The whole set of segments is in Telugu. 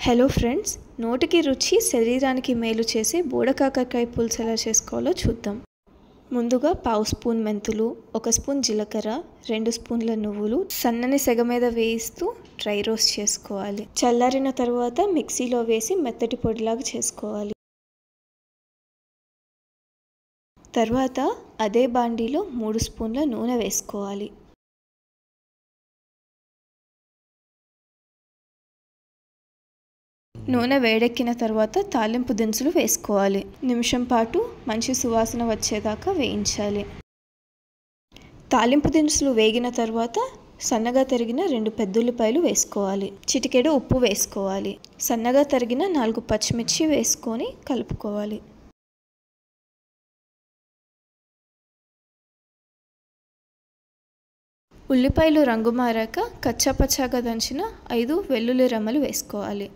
హలో ఫ్రెండ్స్, నోటికి రుచి శరీరానికి మేలు చేసే బోడకాకరకాయ పులుసు ఎలా చేసుకోవాలో చూద్దాం. ముందుగా పావు స్పూన్ మెంతులు, 1 స్పూన్ జీలకర్ర, 2 స్పూన్ల నువ్వులు సన్నని సెగ మీద వేయిస్తూ డ్రై రోస్ట్ చేసుకోవాలి. చల్లారిన తర్వాత మిక్సీలో వేసి మెత్తటి పొడిలాగా చేసుకోవాలి. తర్వాత అదే బాండీలో 3 స్పూన్ల నూనె వేసుకోవాలి. నూనె వేడెక్కిన తర్వాత తాలింపు దినుసులు వేసుకోవాలి. నిమిషం పాటు మంచి సువాసన వచ్చేదాకా వేయించాలి. తాలింపు దినుసులు వేగిన తర్వాత సన్నగా తరిగిన 2 పెద్దుల్లిపాయలు వేసుకోవాలి. చిటికెడు ఉప్పు వేసుకోవాలి. సన్నగా తరిగిన 4 పచ్చిమిర్చి వేసుకొని కలుపుకోవాలి. ఉల్లిపాయలు రంగు మారాక కచ్చాపచ్చాగా దంచిన 5 వెల్లుల్లి రెమ్మలు వేసుకోవాలి.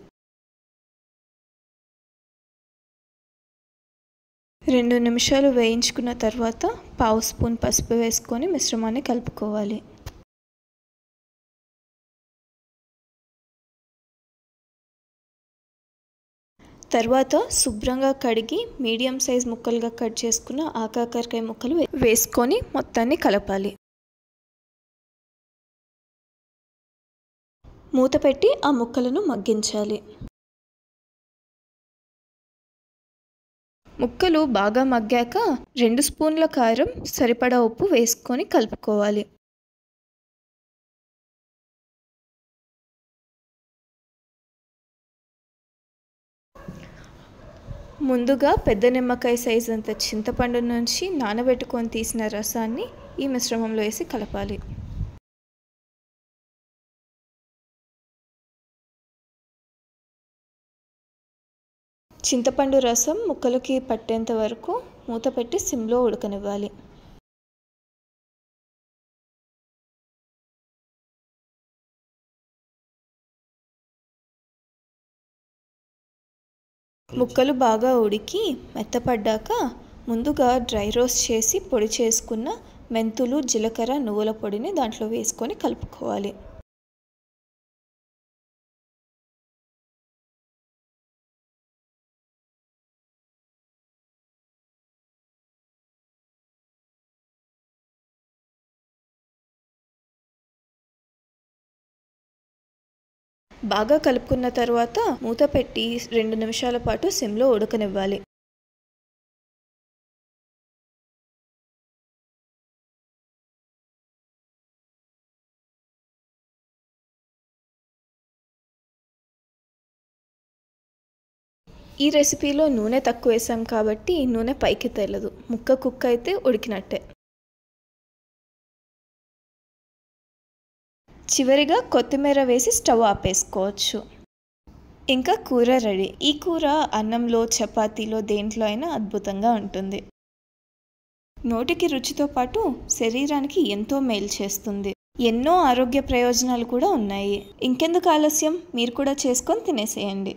2 నిమిషాలు వేయించుకున్న తర్వాత పావు స్పూన్ పసుపు వేసుకొని మిశ్రమాన్ని కలుపుకోవాలి. తర్వాత శుభ్రంగా కడిగి మీడియం సైజ్ ముక్కలుగా కట్ చేసుకున్న ఆకాకరకాయ ముక్కలు వేసుకొని మొత్తాన్ని కలపాలి. మూత పెట్టి ఆ ముక్కలను మగ్గించాలి. ముక్కలు బాగా మగ్గాక 2 స్పూన్ల కారం, సరిపడా ఉప్పు వేసుకొని కలుపుకోవాలి. ముందుగా పెద్ద నిమ్మకాయ సైజ్ అంత చింతపండు నుంచి నానబెట్టుకొని తీసిన రసాన్ని ఈ మిశ్రమంలో వేసి కలపాలి. చింతపండు రసం ముక్కలకి పట్టేంత వరకు మూత పెట్టి సిమ్లో ఉడకనివ్వాలి. ముక్కలు బాగా ఉడికి మెత్తపడ్డాక ముందుగా డ్రై రోస్ట్ చేసి పొడి చేసుకున్న మెంతులు, జీలకర్ర, నువ్వుల పొడిని దాంట్లో వేసుకొని కలుపుకోవాలి. బాగా కలుపుకున్న తర్వాత మూత పెట్టి 2 నిమిషాల పాటు సిమ్లో ఉడకనివ్వాలి. ఈ రెసిపీలో నూనె తక్కువ వేసాం కాబట్టి నూనె పైకి తేలదు. ముక్క కుక్ అయితే ఉడికినట్టే. చివరిగా కొత్తిమీర వేసి స్టవ్ ఆపేసుకోవచ్చు. ఇంకా కూర రెడీ. ఈ కూర అన్నంలో, చపాతీలో దేంట్లో అయినా అద్భుతంగా ఉంటుంది. నోటికి రుచితో పాటు శరీరానికి ఎంతో మేలు చేస్తుంది. ఎన్నో ఆరోగ్య ప్రయోజనాలు కూడా ఉన్నాయి. ఇంకెందుకు ఆలస్యం, మీరు కూడా చేసుకొని తినేసేయండి.